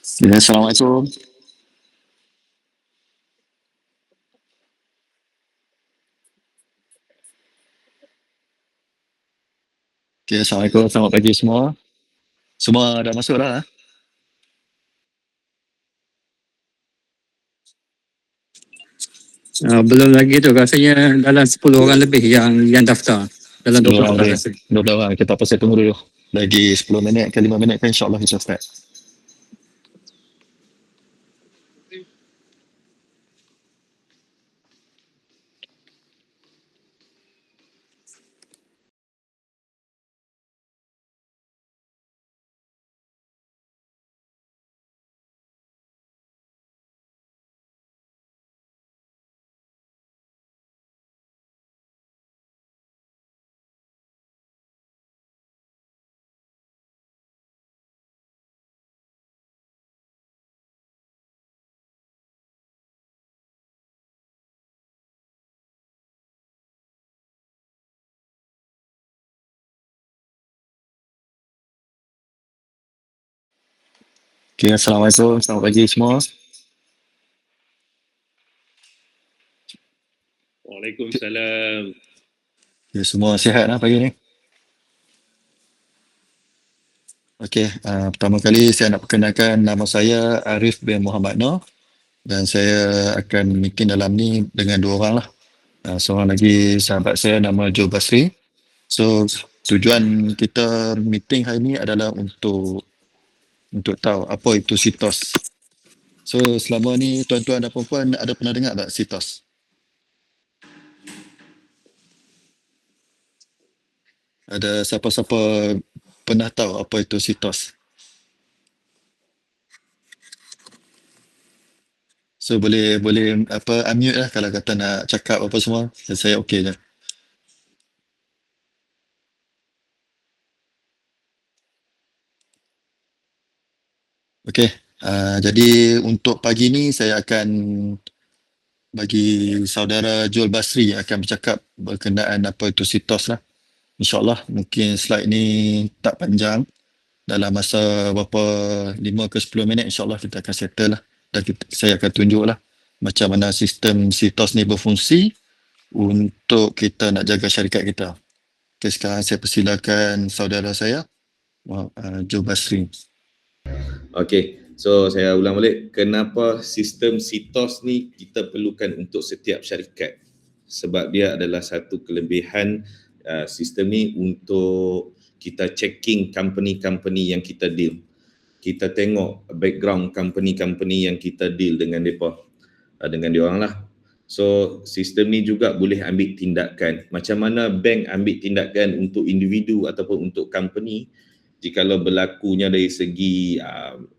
Ya, Assalamualaikum. Okay, Assalamualaikum. Selamat pagi semua. Semua dah masuk dah. Belum lagi tu, rasanya dalam 10 orang lebih yang daftar. Dalam 10 20 orang orang lagi. rasa. 12 orang. Kita pasal tunggu dulu. Lagi 10 minit ke 5 minit kan insyaAllah kita start. Okay, Assalamualaikum. Selamat pagi semua. Waalaikumsalam. Okay, semua sihat lah pagi ni. Okay, pertama kali saya nak perkenalkan nama saya Arif bin Muhammad Noor dan saya akan meeting dalam ni dengan dua orang lah. Seorang lagi sahabat saya nama Joe Basri. So, tujuan kita meeting hari ni adalah untuk tahu apa itu sitos. So selama ni tuan-tuan dan puan-puan ada pernah dengar tak sitos? Ada siapa-siapa pernah tahu apa itu sitos? So boleh apa unmute lah kalau kata nak cakap apa semua. Saya okey je. Okey. Jadi untuk pagi ni saya akan bagi saudara Joel Basri yang akan bercakap berkenaan apa itu sitos lah. InsyaAllah mungkin slide ni tak panjang. Dalam masa berapa 5 ke 10 minit insyaAllah kita akan settle lah. Dan saya akan tunjuk lah macam mana sistem sitos ni berfungsi untuk kita nak jaga syarikat kita. Okay, sekarang saya persilakan saudara saya, Joe Basri. Okey, so saya ulang balik. Kenapa sistem sitos ni kita perlukan untuk setiap syarikat? Sebab dia adalah satu kelebihan sistem ni untuk kita checking company-company yang kita deal. Kita tengok background company-company yang kita deal dengan mereka, dengan diorang lah. So sistem ni juga boleh ambil tindakan. Macam mana bank ambil tindakan untuk individu ataupun untuk company jikalau berlakunya dari segi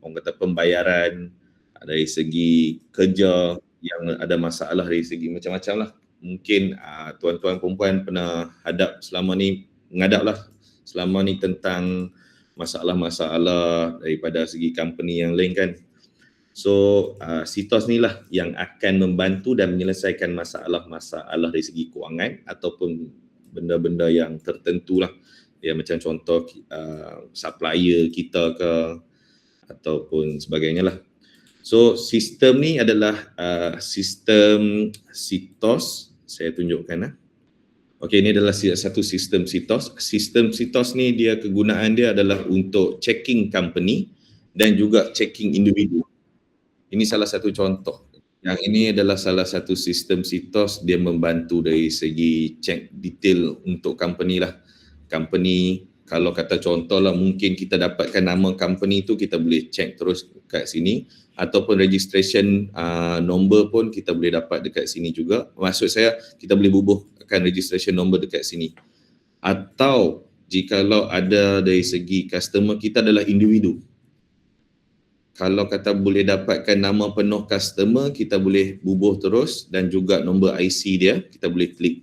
orang kata pembayaran, dari segi kerja yang ada masalah dari segi macam-macam lah. Mungkin tuan-tuan perempuan pernah menghadap lah selama ni tentang masalah-masalah daripada segi company yang lain kan. So sitos ni lah yang akan membantu dan menyelesaikan masalah-masalah dari segi kewangan ataupun benda-benda yang tertentu lah. Ya, macam contoh supplier kita ke ataupun sebagainya lah. So sistem ni adalah sistem sitos. Saya tunjukkan lah. Okey, ini adalah satu sistem sitos. Sistem sitos ni dia kegunaan dia adalah untuk checking company dan juga checking individu. Ini salah satu contoh. Yang ini adalah salah satu sistem sitos, dia membantu dari segi check detail untuk company lah. Company, kalau kata contoh lah, mungkin kita dapatkan nama company tu, kita boleh check terus kat sini. Ataupun registration number pun kita boleh dapat dekat sini juga. Maksud saya, kita boleh bubuhkan registration number dekat sini. Atau jikalau ada dari segi customer, kita adalah individu. Kalau kata boleh dapatkan nama penuh customer, kita boleh bubuh terus dan juga nombor IC dia, kita boleh klik.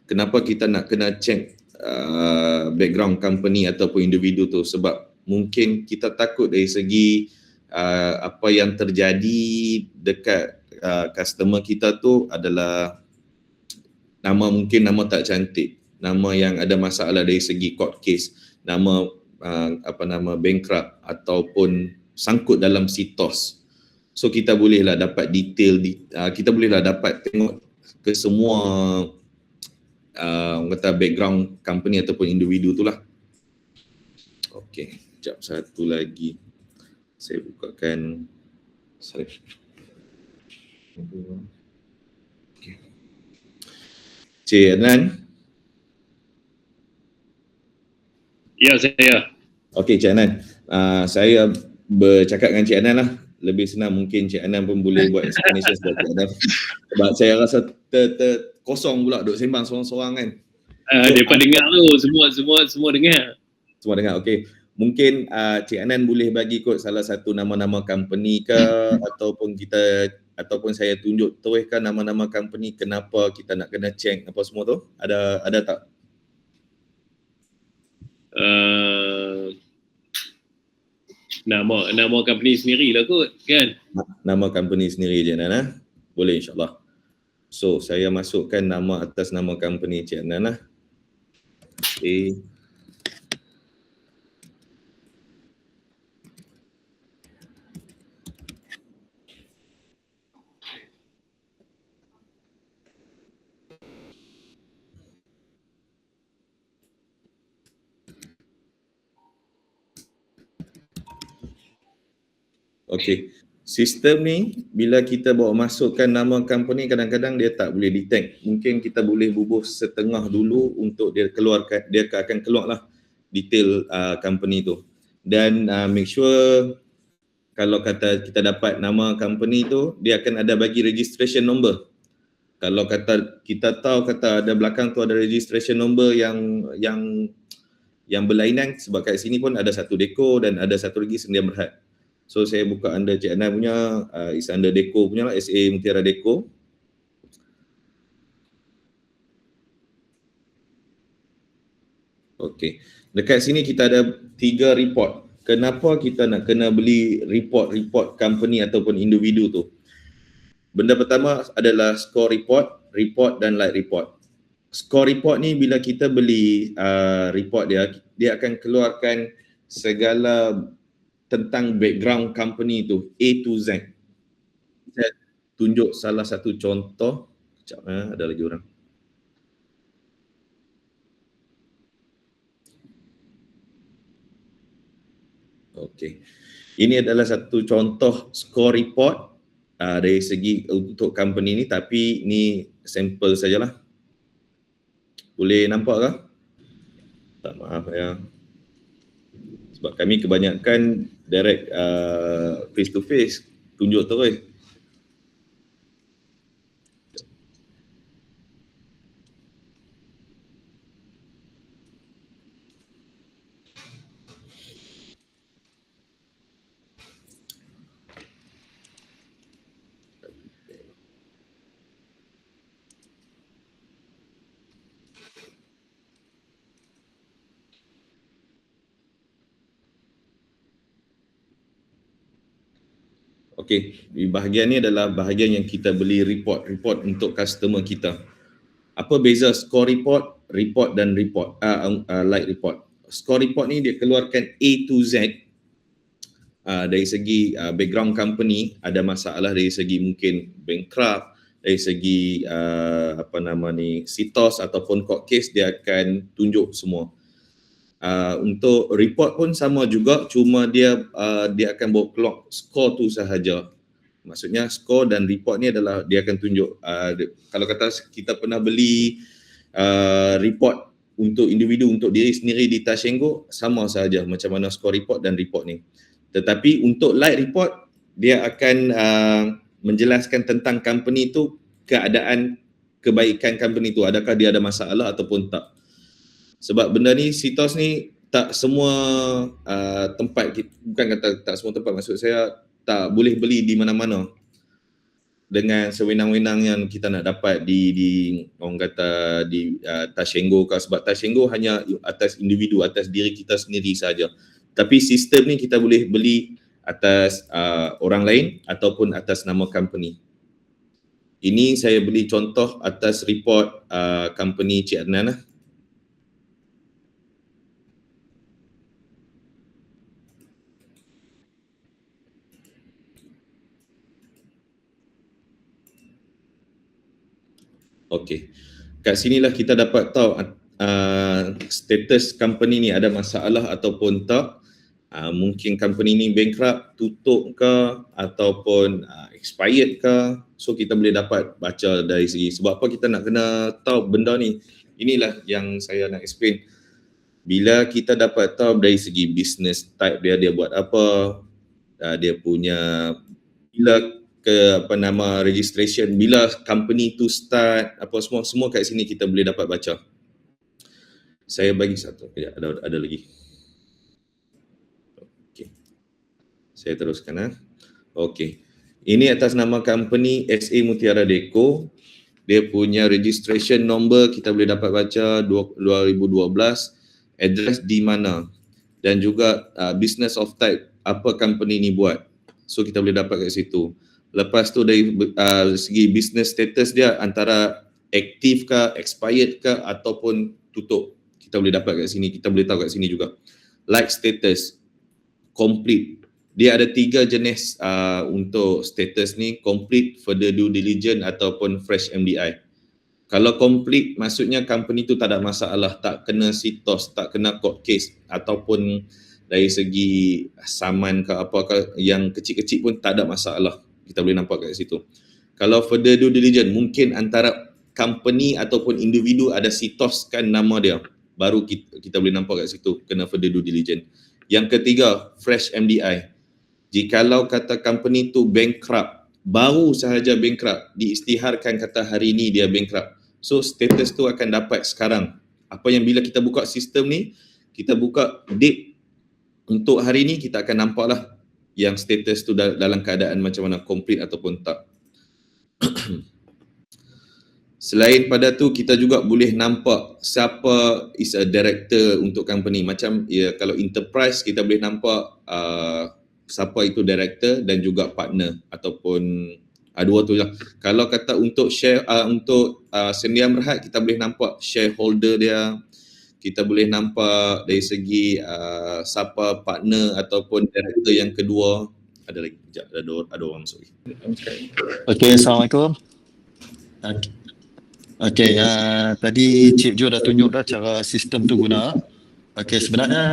Kenapa kita nak kena check background company ataupun individu tu? Sebab mungkin kita takut dari segi apa yang terjadi dekat customer kita tu adalah mungkin nama tak cantik, nama yang ada masalah dari segi court case, nama bankrupt ataupun sangkut dalam sitos. So kita bolehlah dapat detail, kita bolehlah dapat tengok ke semua orang kata background company ataupun individu tu lah. Okey, sekejap satu lagi. Saya bukakan. Sorry. Okay. Cik Adnan. Ya, saya. Okey, Cik Adnan. Saya bercakap dengan Cik Adnan lah. Lebih senang, mungkin Cik Adnan pun boleh buat explanation sebab Cik Adnan. Sebab saya rasa kosong pula duk sembang seorang-seorang kan. Depa dengar tu, semua dengar. Semua dengar, okey. Mungkin Cik Adnan boleh bagi kot salah satu nama-nama company ke ataupun saya tunjuk teruskan nama-nama company, kenapa kita nak kena check apa semua tu. Ada tak? Nama company sendiri lah kot kan. Nama company sendiri je Adnan. Boleh insyaAllah. So saya masukkan nama atas nama company Cik Adnan lah. Okay. Okey, sistem ni bila kita bawa masukkan nama company kadang-kadang dia tak boleh detect. Mungkin kita boleh bubuh setengah dulu untuk dia keluarkan, dia akan keluarlah detail company tu. Dan make sure kalau kata kita dapat nama company tu, dia akan ada bagi registration number. Kalau kata kita tahu kata ada belakang tu ada registration number yang berlainan, sebab kat sini pun ada satu Deco dan ada satu lagi Sendian Berhad. So saya buka under Cik Adnan punya, is under Deco punya lah, SA Mutiara Deco. Okey, dekat sini kita ada 3 report. Kenapa kita nak kena beli report company ataupun individu tu? Benda pertama adalah score report dan light report. Score report ni bila kita beli report dia akan keluarkan segala tentang background company tu A to Z. Saya tunjuk salah satu contoh. Sekejap, ada lagi orang. Okey. Ini adalah satu contoh score report dari segi untuk company ni, tapi ni sampel sajalah. Boleh nampak ke? Tak, maaf ya. Sebab kami kebanyakan direct face to face, tunjuk terus. Okey, di bahagian ni adalah bahagian yang kita beli report untuk customer kita. Apa beza score report dan light report? Score report ni dia keluarkan A to Z. Dari segi background company ada masalah dari segi mungkin bankrupt, dari segi sitos ataupun court case, dia akan tunjuk semua. Untuk report pun sama juga, cuma dia akan bawa keluar skor tu sahaja. Maksudnya skor dan report ni adalah dia akan tunjuk kalau kata kita pernah beli report untuk individu, untuk diri sendiri di Tashengo, sama sahaja macam mana skor report dan report ni. Tetapi untuk light report, dia akan menjelaskan tentang company tu, keadaan kebaikan company tu, adakah dia ada masalah ataupun tak. Sebab benda ni, sitos ni tak semua tempat, bukan kata tak semua tempat, maksud saya tak boleh beli di mana-mana dengan sewenang-wenang yang kita nak dapat di orang kata di Tashengo ke, sebab Tashengo hanya atas individu, atas diri kita sendiri saja. Tapi sistem ni kita boleh beli atas orang lain ataupun atas nama company. Ini saya beli contoh atas report company Cik Adnan lah. Okey. Kat sinilah kita dapat tahu status company ni ada masalah ataupun tak. Mungkin company ni bankrupt, tutup ke ataupun expired ke. So kita boleh dapat baca dari segi sebab apa kita nak kena tahu benda ni. Inilah yang saya nak explain. Bila kita dapat tahu dari segi business type dia buat apa, dia punya bila registration, bila company tu start, apa semua kat sini kita boleh dapat baca. Saya bagi satu, ada lagi. Okey. Saya teruskan. Okey. Ini atas nama company SA Mutiara Deco. Dia punya registration number kita boleh dapat baca 2012, address di mana dan juga business of type apa company ni buat. So kita boleh dapat kat situ. Lepas tu dari segi business status dia antara aktif ke, expired ke ataupun tutup. Kita boleh dapat kat sini, kita boleh tahu kat sini juga. Like status, complete. Dia ada 3 jenis untuk status ni, complete, further due diligence ataupun fresh MDI. Kalau complete maksudnya company tu tak ada masalah, tak kena CITOS, tak kena court case ataupun dari segi saman ke apakah yang kecil-kecil pun tak ada masalah. Kita boleh nampak kat situ. Kalau further due diligence mungkin antara company ataupun individu ada CITOS kan nama dia, baru kita boleh nampak kat situ kena further due diligence. Yang ketiga, fresh MDI. Jikalau kata company tu bankrupt, baru sahaja bankrupt, diisytiharkan kata hari ni dia bankrupt. So status tu akan dapat sekarang. Apa yang bila kita buka sistem ni, kita buka date untuk hari ni, kita akan nampaklah yang status tu dalam keadaan macam mana, complete ataupun tak. Selain pada tu, kita juga boleh nampak siapa is a director untuk company. Macam kalau enterprise, kita boleh nampak siapa itu director dan juga partner ataupun dua tu lah. Kalau kata untuk share untuk Sendian Berhad, kita boleh nampak shareholder dia, kita boleh nampak dari segi siapa partner ataupun director yang kedua. Ada lagi, sekejap, ada orang masuk lagi. Okey, Assalamualaikum. Okey, tadi Cik Jo dah tunjuk dah cara sistem tu guna. Okey, sebenarnya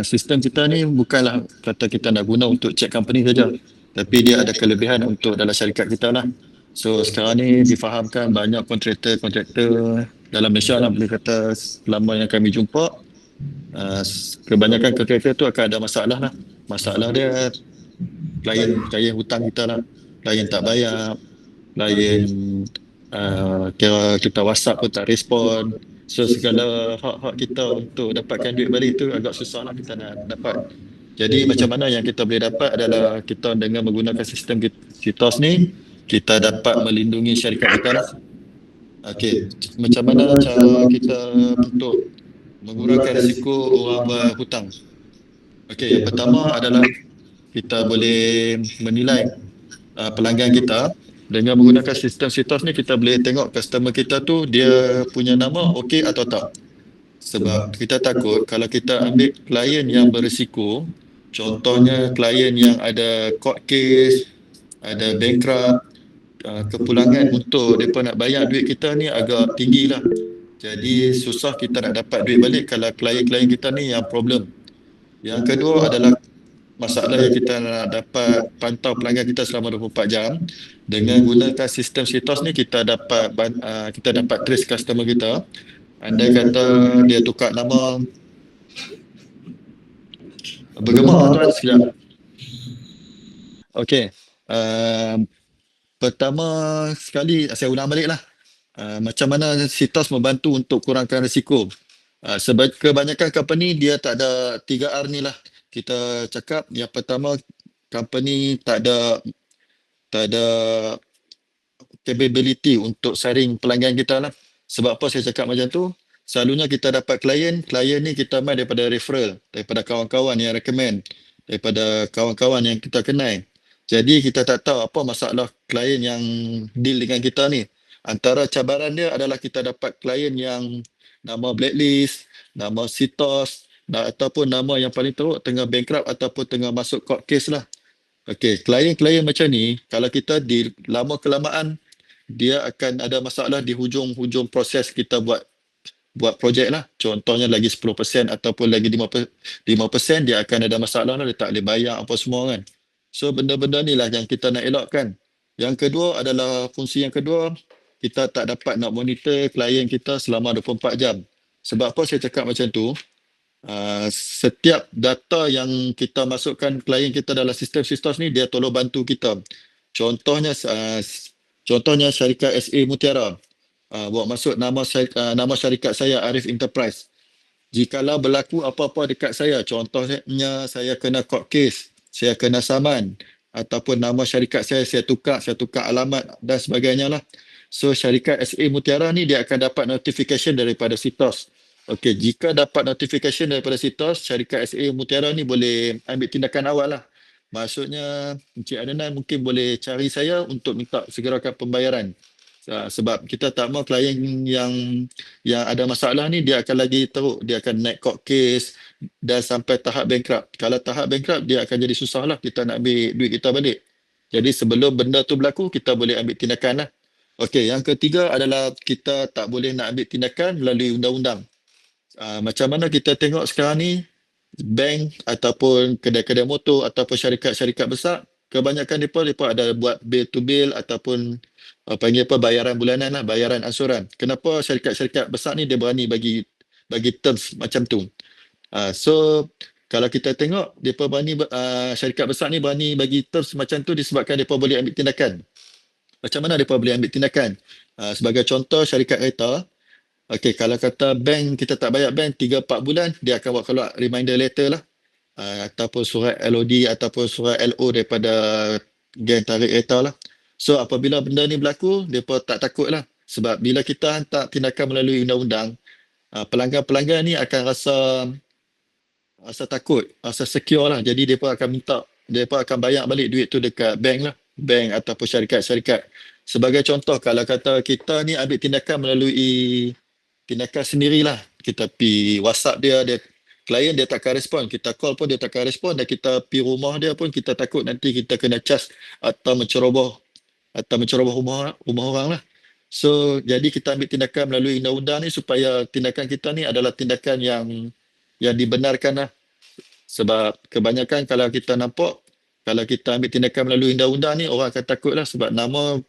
sistem kita ni bukanlah kata kita nak guna untuk check company saja, tapi dia ada kelebihan untuk dalam syarikat kita lah. So sekarang ni difahamkan banyak kontraktor dalam Malaysia lah, boleh kata selama yang kami jumpa, kebanyakan kontraktor tu akan ada masalah lah. Masalah dia klien hutang kita lah, klien tak bayar, klien kira kita WhatsApp pun tak respon. So segala hak-hak kita untuk dapatkan duit balik tu agak susah lah kita nak dapat. Jadi macam mana yang kita boleh dapat adalah kita dengan menggunakan sistem CITOS ni, kita dapat melindungi syarikat kita lah. Okey, macam mana cara kita untuk mengurangkan risiko orang berhutang? Okey, yang pertama adalah kita boleh menilai pelanggan kita. Dengan menggunakan sistem CITOS ni, kita boleh tengok customer kita tu dia punya nama okey atau tak. Sebab kita takut kalau kita ambil klien yang berisiko, contohnya klien yang ada court case, ada bankrupt, kepulangan untuk mereka nak bayar duit kita ni agak tinggi lah. Jadi susah kita nak dapat duit balik kalau klien-klien kita ni yang problem. Yang kedua adalah masalah yang kita nak dapat pantau pelanggan kita selama 24 jam. Dengan gunakan sistem CITOS ni, kita dapat trace customer kita. Andai kata dia tukar nama, bergema tuan sekejap. Okey, pertama sekali saya ulang balik lah. Macam mana CITOS membantu untuk kurangkan risiko. Kebanyakan company dia tak ada 3R ni lah. Kita cakap yang pertama, company tak ada capability untuk saring pelanggan kita lah. Sebab apa saya cakap macam tu? Selalunya kita dapat klien ni kita main daripada referral, daripada kawan-kawan yang recommend, daripada kawan-kawan yang kita kenal. Jadi kita tak tahu apa masalah klien yang deal dengan kita ni. Antara cabaran dia adalah kita dapat klien yang nama blacklist, nama CITOS, ataupun nama yang paling teruk tengah bankrupt ataupun tengah masuk court case lah. Okey, klien-klien macam ni, kalau kita deal lama kelamaan, dia akan ada masalah di hujung proses kita buat projek lah. Contohnya lagi 10% ataupun lagi 5% dia akan ada masalah lah, dia tak boleh bayar apa semua kan. So benda-benda ni lah yang kita nak elakkan. Yang kedua adalah fungsi yang kedua, kita tak dapat nak monitor klien kita selama 24 jam. Sebab apa saya cakap macam tu? Setiap data yang kita masukkan klien kita dalam sistem SISTOS ni, dia tolong bantu kita. Contohnya syarikat SA Mutiara. Buat masuk nama syarikat saya Arif Enterprise. Jikalau berlaku apa-apa dekat saya, contohnya saya kena court case, saya kena saman, ataupun nama syarikat saya tukar alamat dan sebagainya lah. So syarikat SA Mutiara ni dia akan dapat notification daripada SITOS. Okey, jika dapat notification daripada SITOS, syarikat SA Mutiara ni boleh ambil tindakan awal lah. Maksudnya Encik Adnan mungkin boleh cari saya untuk minta segerakan pembayaran. Sebab kita tak mahu klien yang ada masalah ni dia akan lagi teruk, dia akan naik court case dan sampai tahap bankrupt. Kalau tahap bankrupt dia akan jadi susah lah kita nak ambil duit kita balik. Jadi sebelum benda tu berlaku kita boleh ambil tindakan lah. Okey, yang ketiga adalah kita tak boleh nak ambil tindakan melalui undang-undang. Macam mana kita tengok sekarang ni, bank ataupun kedai-kedai motor ataupun syarikat-syarikat besar, kebanyakan mereka ada buat bill to bill ataupun panggil bayaran bulanan lah, bayaran ansuran. Kenapa syarikat-syarikat besar ni dia berani bagi terms macam tu? So kalau kita tengok mereka berani syarikat besar ni berani bagi terms macam tu disebabkan mereka boleh ambil tindakan. Macam mana mereka boleh ambil tindakan? Sebagai contoh syarikat kereta, okey, kalau kata bank kita tak bayar bank 3-4 bulan, dia akan buat keluar reminder letter lah. Ataupun surat LOD ataupun surat LO daripada geng tarik kereta lah. So apabila benda ni berlaku, mereka tak takut lah. Sebab bila kita hantar tindakan melalui undang-undang, pelanggan-pelanggan ni akan rasa takut, rasa secure lah. Jadi mereka akan bayar balik duit tu dekat bank lah. Bank ataupun syarikat-syarikat. Sebagai contoh, kalau kata kita ni ambil tindakan melalui tindakan sendirilah. Kita pergi WhatsApp dia klien dia takkan respon, kita call pun dia takkan respon, dan kita pergi rumah dia pun kita takut nanti kita kena charge atau menceroboh rumah orang lah. So jadi kita ambil tindakan melalui undang-undang ni supaya tindakan kita ni adalah tindakan yang dibenarkan lah. Sebab kebanyakan kalau kita nampak, kalau kita ambil tindakan melalui undang-undang ni, orang akan takut lah sebab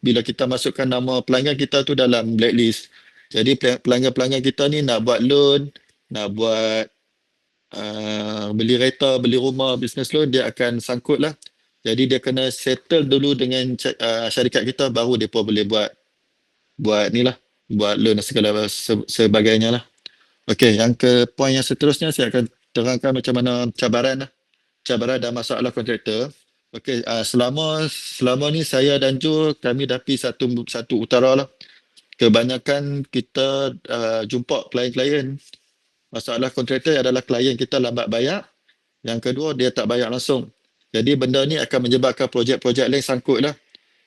bila kita masukkan nama pelanggan kita tu dalam blacklist. Jadi pelanggan-pelanggan kita ni nak buat loan, nak buat beli kereta, beli rumah, business loan, dia akan sangkut lah. Jadi dia kena settle dulu dengan syarikat kita, baru dia pun boleh buat ni lah, buat loan dan segala sebagainya lah. Okey, yang ke poin yang seterusnya saya akan terangkan macam mana cabaran dan masalah kontraktor. Okey, selama ni saya dan Jo kami dah pergi satu utara lah. Kebanyakan kita jumpa klien-klien, masalah kontraktor adalah klien kita lambat bayar. Yang kedua, dia tak bayar langsung. Jadi benda ni akan menyebabkan projek-projek lain sangkut lah.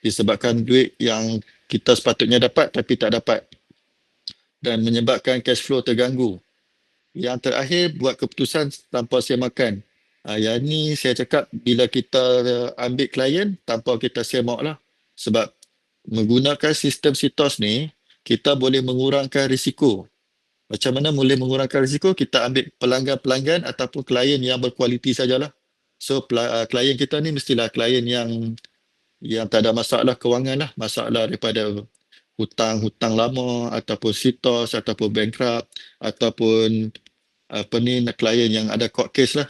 Disebabkan duit yang kita sepatutnya dapat tapi tak dapat. Dan menyebabkan cash flow terganggu. Yang terakhir, buat keputusan tanpa semakan. Yang ni saya cakap bila kita ambil klien tanpa kita semak lah. Sebab menggunakan sistem SITOS ni, kita boleh mengurangkan risiko. Macam mana boleh mengurangkan risiko? Kita ambil pelanggan-pelanggan ataupun klien yang berkualiti sajalah. So klien kita ni mestilah klien yang tak ada masalah kewangan lah, masalah daripada hutang lama ataupun SITOS ataupun bankrupt ataupun klien yang ada court case lah.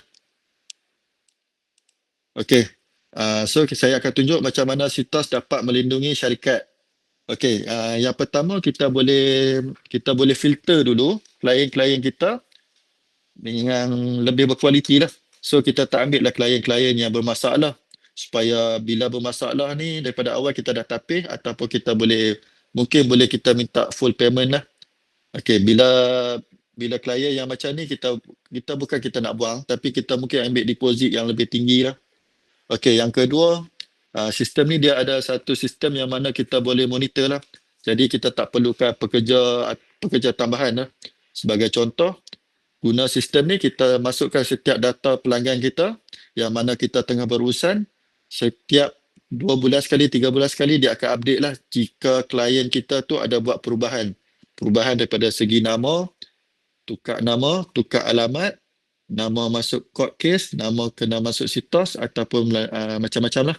Okey. So saya akan tunjuk macam mana SITOS dapat melindungi syarikat. Okey, yang pertama kita boleh filter dulu klien-klien kita dengan lebih berkualiti lah. So kita tak ambil lah klien-klien yang bermasalah, supaya bila bermasalah ni daripada awal kita dah tapis, ataupun mungkin boleh kita minta full payment lah. Okey, bila klien yang macam ni kita bukan kita nak buang, tapi kita mungkin ambil deposit yang lebih tinggi lah. Okey, yang kedua, sistem ni dia ada satu sistem yang mana kita boleh monitor lah. Jadi kita tak perlukan pekerja tambahan lah. Sebagai contoh, guna sistem ni kita masukkan setiap data pelanggan kita yang mana kita tengah berurusan. Setiap 2 bulan sekali, 3 bulan sekali dia akan update lah jika klien kita tu ada buat perubahan. Perubahan daripada segi nama, tukar alamat, nama masuk court case, nama kena masuk sitos ataupun macam-macam lah.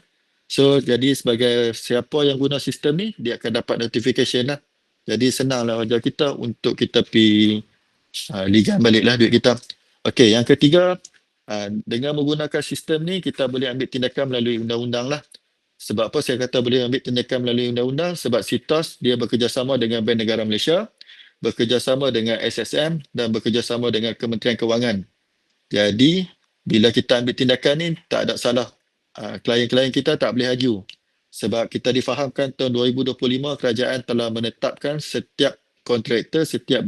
So jadi sebagai siapa yang guna sistem ni, dia akan dapat notification lah. Jadi senang lah kerja kita untuk kita pergi ligan balik lah duit kita. Okey, yang ketiga, dengan menggunakan sistem ni kita boleh ambil tindakan melalui undang-undang lah. Sebab apa saya kata boleh ambil tindakan melalui undang-undang? Sebab SITOS dia bekerjasama dengan Bank Negara Malaysia, bekerjasama dengan SSM dan bekerjasama dengan Kementerian Kewangan. Jadi bila kita ambil tindakan ni tak ada salah. Klien-klien kita tak boleh haju. Sebab kita difahamkan tahun 2025 kerajaan telah menetapkan setiap kontraktor, setiap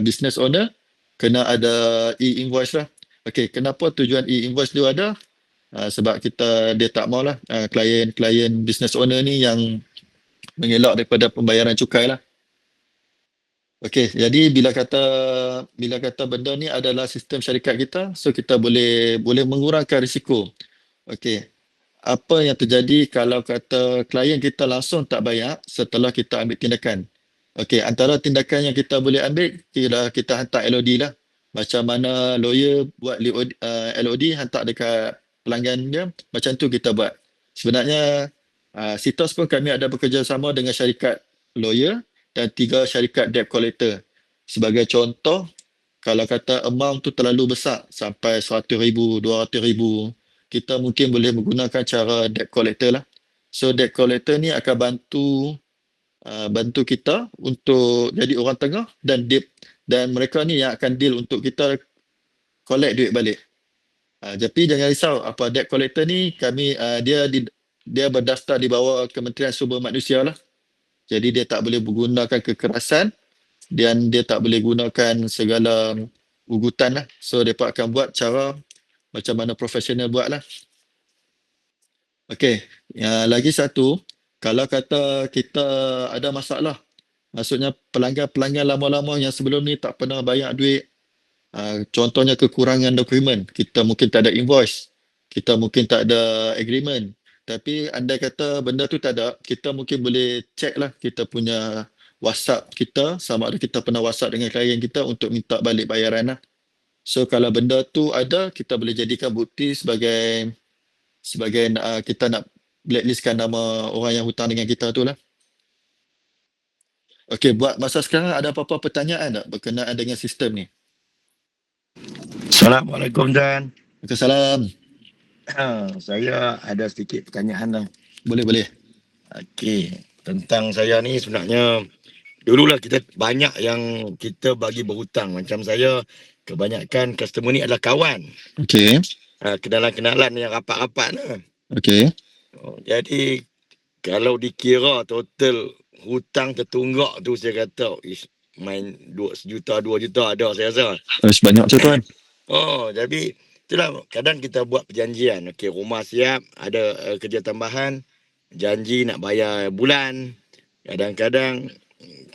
business owner kena ada e-invoice lah. Okey, kenapa tujuan e-invoice tu ada? Sebab dia tak maulah klien-klien business owner ni yang mengelak daripada pembayaran cukai lah. Okey, jadi bila kata benda ni adalah sistem syarikat kita, so kita boleh mengurangkan risiko. Okey. Apa yang terjadi kalau kata klien kita langsung tak bayar setelah kita ambil tindakan? Okey, antara tindakan yang kita boleh ambil, kita hantar LOD lah. Macam mana lawyer buat LOD hantar dekat pelanggan dia, macam tu kita buat. Sebenarnya SITOS pun kami ada bekerjasama dengan syarikat lawyer dan 3 syarikat debt collector. Sebagai contoh, kalau kata amount tu terlalu besar sampai 100,000, 200,000, kita mungkin boleh menggunakan cara debt collector lah. So debt collector ni akan bantu kita untuk jadi orang tengah dan mereka ni yang akan deal untuk kita collect duit balik. Tapi jangan risau, apa debt collector ni kami dia berdaftar di bawah Kementerian Sumber Manusia lah. Jadi dia tak boleh menggunakan kekerasan dan dia tak boleh gunakan segala ugutan lah. So mereka akan buat cara macam mana profesional buat lah. Okey, lagi satu, kalau kata kita ada masalah, maksudnya pelanggan-pelanggan lama-lama yang sebelum ni tak pernah bayar duit, contohnya kekurangan dokumen, kita mungkin tak ada invoice, kita mungkin tak ada agreement, tapi andai kata benda tu tak ada, kita mungkin boleh check lah kita punya WhatsApp kita, sama ada kita pernah WhatsApp dengan klien kita untuk minta balik bayaran lah. So kalau benda tu ada, kita boleh jadikan bukti sebagai kita nak blacklistkan nama orang yang hutang dengan kita tu lah. Okey, buat masa sekarang ada apa-apa pertanyaan tak berkenaan dengan sistem ni? Assalamualaikum Dan. Waalaikumsalam. Saya ada sedikit pertanyaan lah. Boleh. Okey, tentang saya ni sebenarnya dululah kita banyak yang kita bagi berhutang. Macam saya, kebanyakan customer ni adalah kawan. Okey. Kenalan-kenalan yang rapat-rapat lah. Okey. Jadi kalau dikira total hutang tertunggak tu, saya kata main 1 juta 2 juta ada saya rasa. Banyak tu tuan. Jadi itulah kadang kita buat perjanjian. Okey, rumah siap, ada kerja tambahan, janji nak bayar bulan. Kadang-kadang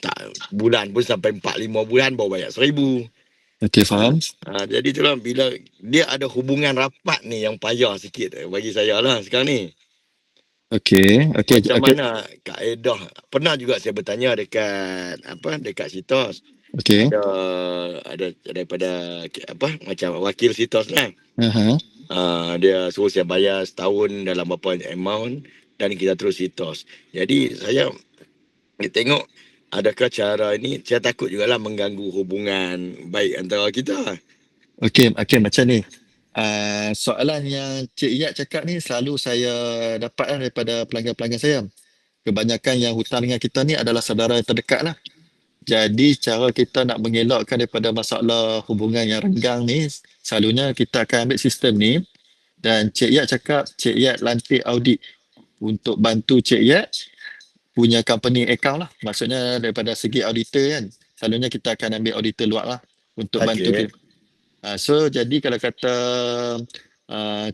tak, bulan pun sampai 4-5 bulan baru bayar 1,000. Okey, faham. Jadi itulah bila dia ada hubungan rapat ni yang payah sikit bagi saya lah sekarang ni. Okey. Macam mana kaedah? Pernah juga saya bertanya dekat SITOS. Okey. Ada daripada macam wakil SITOS lah. Dia suruh saya bayar setahun dalam berapa amount dan kita terus SITOS. Jadi saya tengok adakah cara ini, saya takut jugalah mengganggu hubungan baik antara kita. Okey, macam ni. Soalan yang Cik Iyat cakap ni selalu saya dapat daripada pelanggan-pelanggan saya. Kebanyakan yang hutang dengan kita ni adalah saudara yang terdekat lah. Jadi cara kita nak mengelakkan daripada masalah hubungan yang renggang ni, selalunya kita akan ambil sistem ni dan Cik Iyat cakap Cik Iyat lantik audit untuk bantu Cik Iyat punya company account lah. Maksudnya daripada segi auditor kan, selalunya kita akan ambil auditor luar lah untuk bantu kita. So jadi kalau kata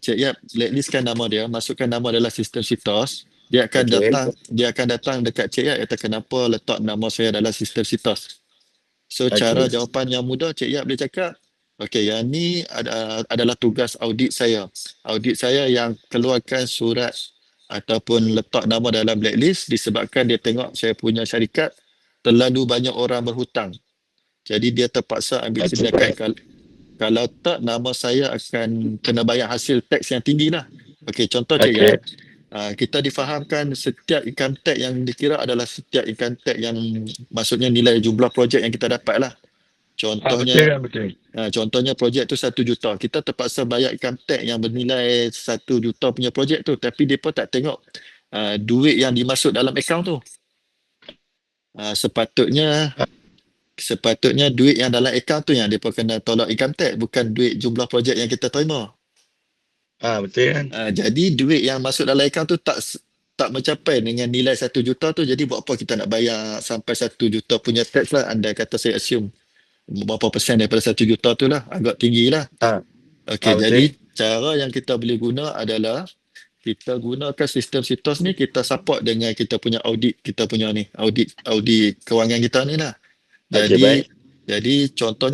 Cik Yap blacklistkan nama dia, masukkan nama adalah sistem SITOS, dia akan datang dekat Cik Yap kata kenapa letak nama saya dalam sistem SITOS. So cara jawapan yang mudah, Cik Yap boleh cakap, okey, yang ni adalah tugas audit saya. Audit saya yang keluarkan surat ataupun letak nama dalam blacklist disebabkan dia tengok saya punya syarikat terlalu banyak orang berhutang. Jadi dia terpaksa ambil tindakan. Kalau tak, nama saya akan kena bayar hasil teks yang tinggi lah. Okey, contoh Cik Yan. Kita difahamkan setiap income tax yang dikira adalah setiap income tax yang maksudnya nilai jumlah projek yang kita dapat lah. Contohnya, contohnya projek tu 1 juta. Kita terpaksa bayar income tax yang bernilai 1 juta punya projek tu. Tapi mereka tak tengok duit yang dimasuk dalam akaun tu. Sepatutnya duit yang dalam akaun tu yang mereka kena tolak income tax, bukan duit jumlah projek yang kita terima. Betul kan? Jadi duit yang masuk dalam akaun tu tak mencapai dengan nilai 1 juta tu. Jadi buat apa kita nak bayar sampai 1 juta punya tax lah. Andai kata saya assume berapa persen daripada 1 juta tu lah, agak tinggi lah. Okey, jadi cara yang kita boleh guna adalah kita gunakan sistem SITOS ni, kita support dengan kita punya audit, kita punya ni audit kewangan kita ni lah. Jadi contoh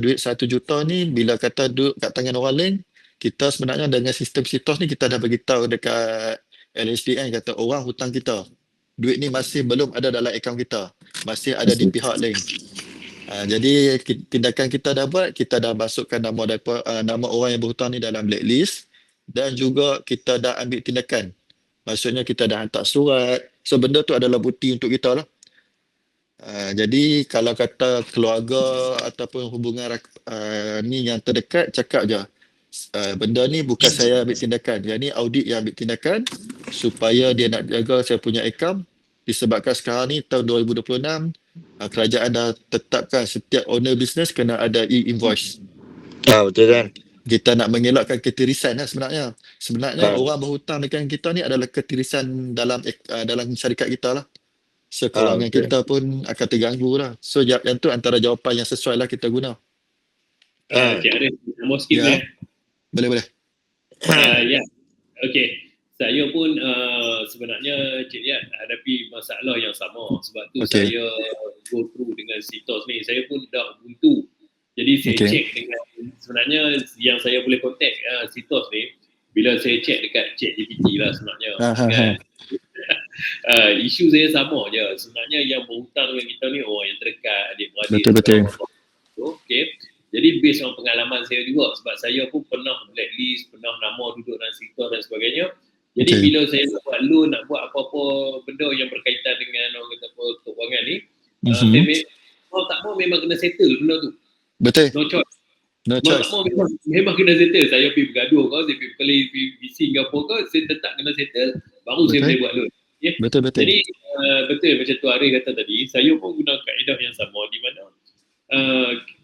duit 1 juta ni bila kata duduk kat tangan orang lain, kita sebenarnya dengan sistem SITOS ni kita dah beritahu dekat LHDN kata orang hutang kita, duit ni masih belum ada dalam akaun kita, masih ada di pihak lain. Jadi tindakan kita dah buat, kita dah masukkan nama orang yang berhutang ni dalam blacklist, dan juga kita dah ambil tindakan. Maksudnya kita dah hantar surat. So benda tu adalah bukti untuk kita lah. Jadi kalau kata keluarga ataupun hubungan ni yang terdekat, cakap je benda ni bukan saya ambil tindakan, yang ni audit yang ambil tindakan supaya dia nak jaga saya punya akaun. Disebabkan sekarang ni tahun 2026, kerajaan dah tetapkan setiap owner business kena ada e-invoice. Betul kan? Kita nak mengelakkan ketirisan lah sebenarnya. Sebenarnya orang berhutang dengan kita ni adalah ketirisan dalam syarikat kita lah. So kewangan kita pun akan terganggu lah. So yang tu antara jawapan yang sesuai lah kita guna. Cik Arif, mau skip Ya. Boleh. Ya. Okey. Saya pun sebenarnya Cik Liat hadapi masalah yang sama. Sebab tu saya go through dengan SITOS ni. Saya pun dah buntu. Jadi saya check dengan, sebenarnya yang saya boleh contact SITOS ni bila saya check dekat ChatGPT lah sebenarnya. Kan? Isu saya sama je. Sebenarnya yang berhutang dengan kita ni orang yang terdekat, adik-beradik. Betul. Okay. Jadi based on pengalaman saya juga, sebab saya pun pernah blacklist, pernah nama duduk dalam SITOS dan sebagainya. Jadi bila saya nak buat loan, nak buat apa-apa benda yang berkaitan dengan orang kata apa keuangan ni, mau tak mau memang kena settle benda tu. Betul. No choice. No choice. Mau memang kena settle. Saya pergi bergaduh kau, saya pergi kali bising ke apa kau, saya tetap kena settle, baru saya boleh buat loan. Okay? Betul. Jadi betul macam tu Arif kata tadi, saya pun guna kaedah yang sama di mana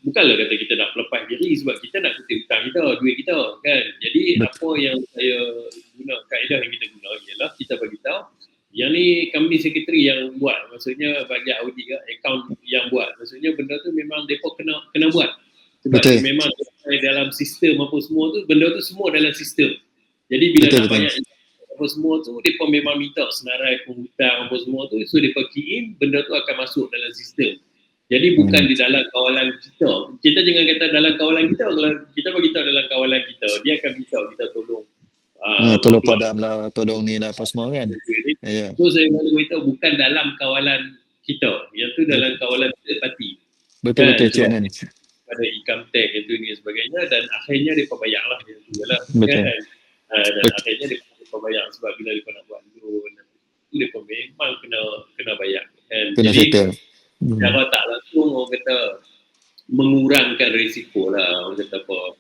bukanlah kata kita nak lepas diri sebab kita nak kutip hutang kita, duit kita kan. Jadi apa yang saya guna, kaedah yang kita guna ialah kita bagi tahu yang ni company secretary yang buat, maksudnya bagi audit ke account yang buat, maksudnya benda tu memang depa kena buat sebab memang dalam sistem apa semua tu, benda tu semua dalam sistem. Jadi bila nak bayar apa semua tu, depa memang minta senarai penghutang apa semua tu, so depa key in, benda tu akan masuk dalam sistem. Jadi bukan di dalam kawalan kita. Kita jangan kata dalam kawalan kita. Kalau kita bagi tahu dalam kawalan kita, dia akan minta kita tolong. Tolong padam lah, tolong ni lah apa semua kan. So saya mahu beritahu bukan dalam kawalan kita. Yang tu dalam kawalan third party. Betul Cik Nan. Ada income tax itu ni sebagainya, dan akhirnya dia bayar lah. Betul. Kan? Dan akhirnya dia bayar sebab bila dia nak buat loan, itu dia memang kena bayar. Kena settle. Cara tak langsung orang kata mengurangkan risiko lah, orang kata apa,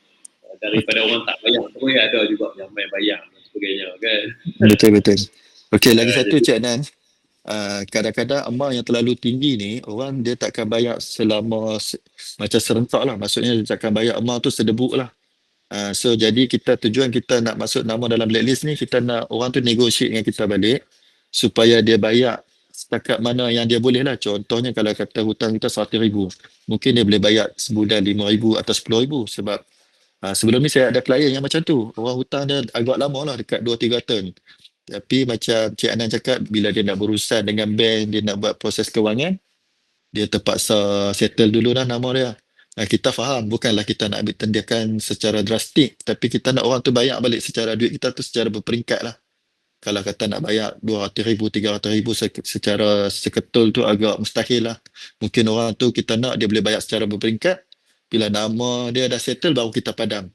daripada orang tak bayar terus ada juga yang main bayar dan sebagainya kan. Betul. Okey, lagi satu Cik Nan, kadang-kadang amount yang terlalu tinggi ni orang dia takkan bayar selama macam serentak lah, maksudnya dia takkan bayar amount tu sedebuk lah. So jadi tujuan kita nak masuk nama dalam blacklist ni, kita nak orang tu negotiate dengan kita balik supaya dia bayar setakat mana yang dia boleh lah. Contohnya kalau kata hutang kita 100,000, mungkin dia boleh bayar sebulan 5,000 atau 10,000 sebab sebelum ni saya ada klien yang macam tu, orang hutang dia agak lama lah, dekat 2-3 tahun. Tapi macam Cik Anan cakap, bila dia nak berurusan dengan bank, dia nak buat proses kewangan, dia terpaksa settle dulu lah nama dia. Kita faham, bukanlah kita nak ambil tindakan secara drastik, tapi kita nak orang tu bayar balik secara duit kita tu secara berperingkat lah. Kalau kata nak bayar 200,000, 300,000 secara seketul tu agak mustahil lah. Mungkin orang tu kita nak dia boleh bayar secara berperingkat. Bila nama dia dah settle baru kita padam.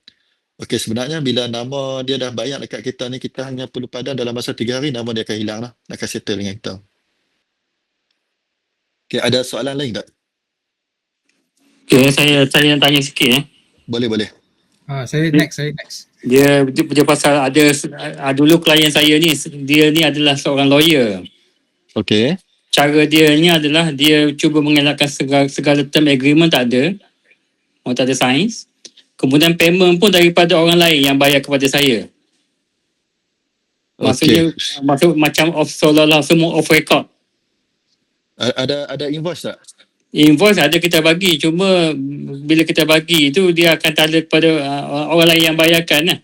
Okey, sebenarnya bila nama dia dah bayar dekat kita ni, kita hanya perlu padam dalam masa 3 hari, nama dia akan hilang lah. Akan settle dengan kita. Okey, ada soalan lain tak? Okay, saya tanya sikit. Boleh. Saya next. Dia pasal ada dulu klien saya ni, dia ni adalah seorang lawyer. Okey. Cara dia ni adalah dia cuba mengelakkan segala term agreement tak ada. Orang tak ada sains. Kemudian payment pun daripada orang lain yang bayar kepada saya. Maksudnya maksud macam seolah-olah semua off record. Ada invoice tak? Invoice ada kita bagi, cuma bila kita bagi tu dia akan tanda kepada orang lain yang bayarkan lah.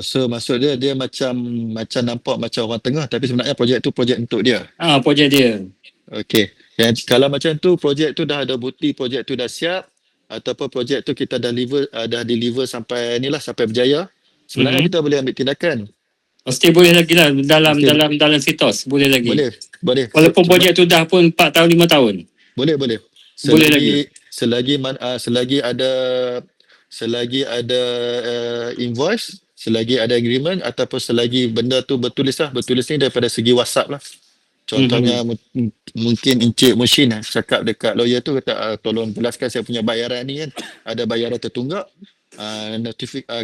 So maksud dia macam nampak macam orang tengah, tapi sebenarnya projek tu projek untuk dia. Projek dia. Okey. Dan kalau macam tu projek tu dah ada bukti, projek tu dah siap ataupun projek tu kita dah deliver sampai sampai berjaya, sebenarnya kita boleh ambil tindakan. Mesti boleh lagi lah dalam sitos boleh lagi. Boleh. Walaupun projek tu dah pun 4 tahun 5 tahun. Boleh. Boleh lagi. Selagi ada invoice, selagi ada agreement ataupun selagi benda tu bertulis ni daripada segi WhatsApp lah. Contohnya mungkin Encik Mushin cakap dekat lawyer tu kata tolong jelaskan saya punya bayaran ni kan, ada bayaran tertunggak.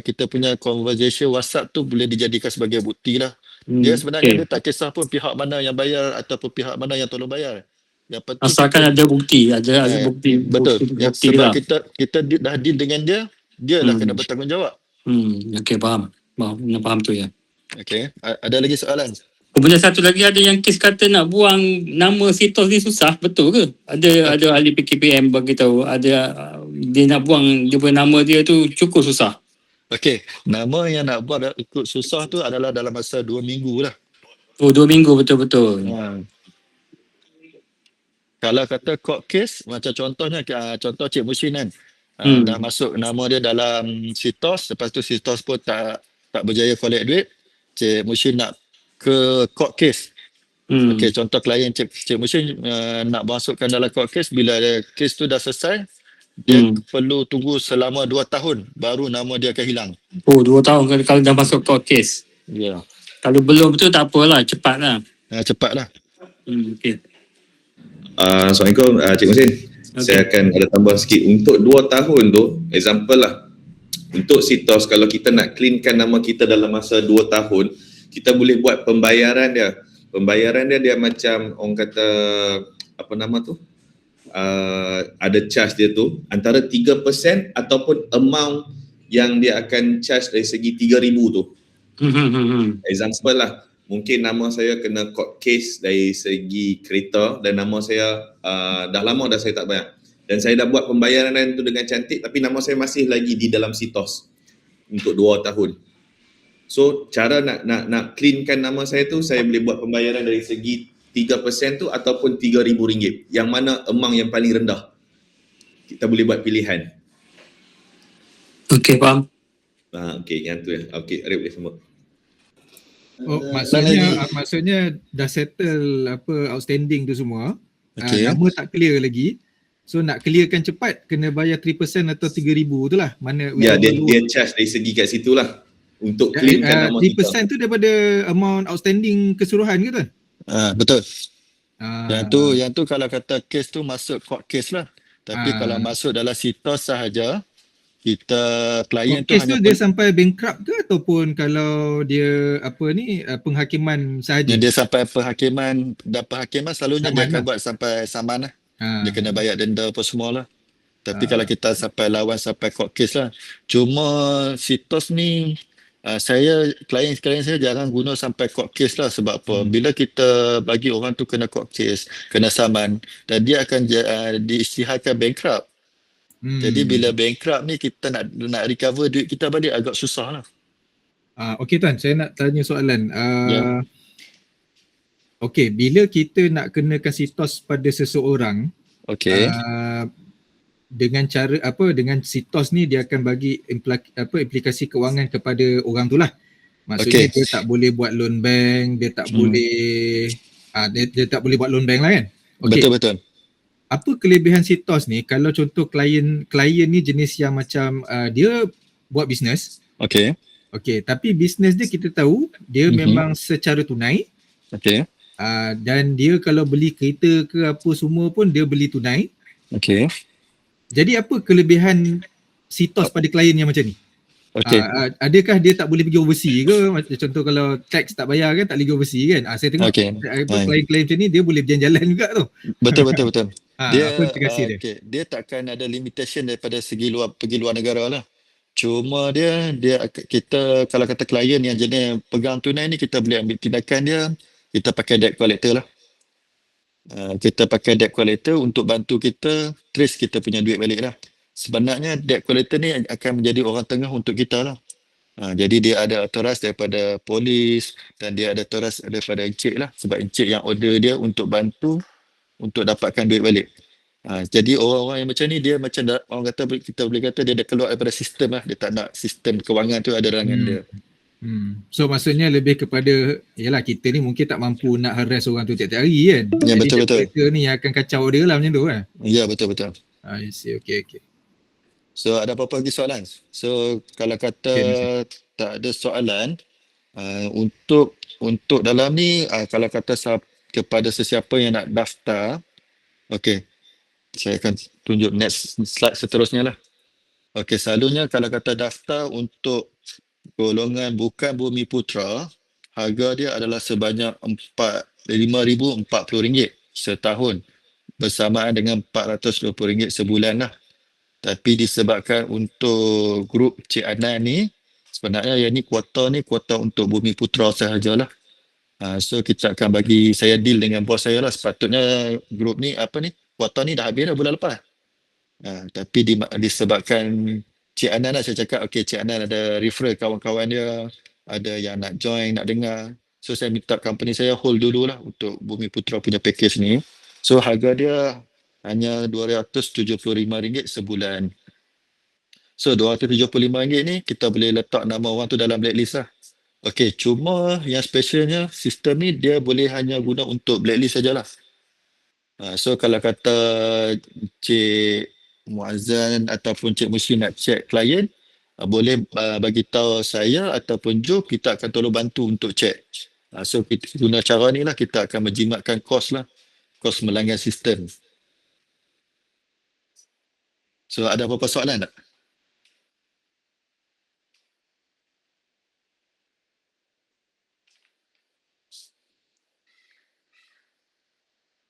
Kita punya conversation WhatsApp tu boleh dijadikan sebagai bukti lah. Dia sebenarnya dia tak kisah pun pihak mana yang bayar ataupun pihak mana yang tolong bayar. Yang penting asalkan ada bukti, ada bukti. Betul. Bukti Sebab lah. kita dah deal dengan dia lah kena bertanggungjawab. Okey, faham tu ya. Okey, ada lagi soalan? Kemudian satu lagi ada yang kes kata nak buang nama sitos ni susah, betul ke? Ada ahli PKPM bagi tahu dia nak buang dia punya nama dia tu cukup susah. Okey, nama yang nak buat ikut susah tu adalah dalam masa 2 minggu lah. 2 minggu betul-betul. Kalau kata court case, macam contoh Cik Mushin kan, dah masuk nama dia dalam sitos, lepas tu sitos pun tak berjaya collect duit, Cik Mushin nak ke court case. Okey, contoh klien Cik Mushin nak masukkan dalam court case, bila case tu dah selesai, dia perlu tunggu selama 2 tahun baru nama dia akan hilang. 2 tahun kalau dah masuk court case. Ya. Kalau belum tu tak apalah, cepatlah. Cepatlah. Okey. Assalamualaikum Cik Mushin. Saya akan ada tambah sikit. Untuk 2 tahun tu, example lah, untuk sitos kalau kita nak cleankan nama kita dalam masa 2 tahun, kita boleh buat pembayaran dia. Pembayaran dia macam orang kata apa nama tu? Ada charge dia tu antara 3% ataupun amount yang dia akan charge dari segi 3,000 tu. Example lah, mungkin nama saya kena court case dari segi kereta dan nama saya dah lama dah saya tak bayar. Dan saya dah buat pembayaran tu dengan cantik tapi nama saya masih lagi di dalam sitos untuk 2 tahun. So cara nak cleankan nama saya tu, saya boleh buat pembayaran dari segi 3% tu ataupun RM3,000. Yang mana amount yang paling rendah? Kita boleh buat pilihan. Okey, faham. Okey, yang tu ya. Okey, Arif boleh sambung. Maksudnya dah settle apa outstanding tu semua. Okay. Nama tak clear lagi. So nak clearkan cepat kena bayar 3% atau 3,000 tu lah. Mana ya, dia charge dari segi kat situ lah. Untuk clearkan nama 3% kita. tu daripada amount outstanding keseluruhan ke tuan? Betul. Yang tu kalau kata case tu masuk court case lah. Tapi kalau masuk dalam sitos sahaja, kita klien tu case hanya tu dia sampai bankrupt ke ataupun kalau dia penghakiman sahaja? Dia sampai penghakiman, dan penghakiman selalunya dia akan buat sampai saman lah. Dia kena bayar denda apa semua lah. Tapi kalau kita sampai lawan sampai court case lah. Cuma sitos ni klien saya jarang guna sampai court case lah. Sebab apa? Bila kita bagi orang tu kena court case, kena saman, dan dia akan diisytiharkan bankrupt. Jadi bila bankrupt ni kita nak recover duit kita balik agak susah lah. Okey tuan, saya nak tanya soalan. Okey, bila kita nak kenakan sitos pada seseorang, dengan cara dengan sitos ni dia akan bagi implikasi kewangan kepada orang tu lah. Maksudnya Okey. dia tak boleh buat loan bank, dia tak boleh dia tak boleh buat loan bank lah kan. Okey. Betul. Apa kelebihan Sitos ni kalau contoh klien ni jenis yang macam dia buat bisnes. Okey. Okey, tapi bisnes dia kita tahu dia memang secara tunai. Okey. Dan dia kalau beli kereta ke apa semua pun dia beli tunai. Okey. Jadi apa kelebihan Sitos pada klien yang macam ni? Okey. Adakah dia tak boleh pergi overseas ke? Macam contoh kalau tax tak bayar kan, tak boleh pergi overseas kan? Saya tengok klien-klien macam ni dia boleh berjalan-jalan juga tu. Betul. Dia apa aplikasi dia? okey, dia takkan ada limitation daripada segi pergi luar negara lah. Cuma kita kalau kata klien yang jenis pegang tunai ni, kita boleh ambil tindakan dia, kita pakai debt collector lah. Kita pakai debt collector untuk bantu kita trace kita punya duit balik lah. Sebenarnya debt collector ni akan menjadi orang tengah untuk kita lah. Jadi dia ada authorize daripada polis dan dia ada authorize daripada encik lah, sebab encik yang order dia untuk bantu untuk dapatkan duit balik. Jadi orang-orang yang macam ni dia macam orang kata, kita boleh kata dia dah keluar daripada sistem lah. Dia tak nak sistem kewangan tu ada dalam dia. So maksudnya lebih kepada yalah kita ni mungkin tak mampu nak harass orang tu tiap-tiap hari kan. Ya, jadi betul. Mereka ni akan kacau dia lah macam tu kan. Ya, betul. I see. Okay. So ada apa-apa lagi soalan? So kalau kata tak ada soalan, untuk dalam ni, kalau kata kepada sesiapa yang nak daftar, okey, saya akan tunjuk next slide seterusnya lah. Okey, selalunya kalau kata daftar untuk golongan bukan Bumi Putra, harga dia adalah sebanyak RM5,040 setahun, bersamaan dengan RM420 sebulan lah. Tapi disebabkan untuk grup Cik Anan ni, sebenarnya yang ni kuota untuk Bumi Putra sahajalah. So kita akan saya deal dengan bos saya lah. Sepatutnya grup ni kuota ni dah habis dah bulan lepas. Tapi disebabkan Cik Anan lah, saya cakap okey, Cik Anan ada refer kawan-kawan dia, ada yang nak join, nak dengar. So saya minta company saya hold dulu lah untuk Bumi Putra punya package ni. So harga dia hanya RM275 sebulan. So RM275 ni kita boleh letak nama orang tu dalam blacklist lah. Okey, cuma yang specialnya sistem ni dia boleh hanya guna untuk blacklist sajalah. So kalau kata Cik Muazzan ataupun Cik Muslim nak check klien, boleh bagi tahu saya ataupun Joe, kita akan tolong bantu untuk check. So kita guna cara ni lah, kita akan menjimatkan kos lah, kos melanggar sistem. So ada apa-apa soalan tak?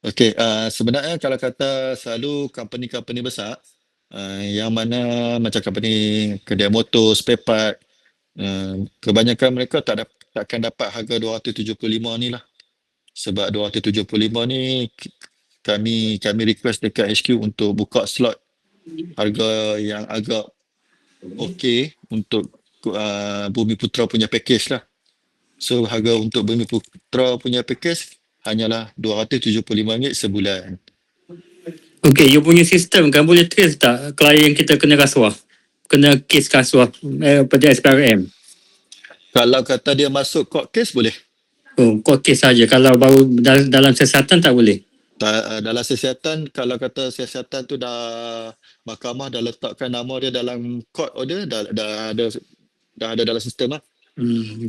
Okey, sebenarnya kalau kata selalu company-company besar, yang mana macam company kedai motor, spare part, kebanyakan mereka takkan dapat harga 275 ni lah. Sebab 275 ni kami request dekat HQ untuk buka slot harga yang agak okey untuk Bumi Putra punya package lah. So harga untuk Bumi Putra punya package hanyalah RM275 sebulan. Okey, you punya sistem kan boleh trace tak klien kita kena rasuah? Kena kes rasuah pada SPRM? Kalau kata dia masuk court case boleh. Court case saja. Kalau baru dalam siasatan tak boleh? Dalam siasatan, kalau kata siasatan tu dah mahkamah dah letakkan nama dia dalam court order, dah ada dalam sistem lah.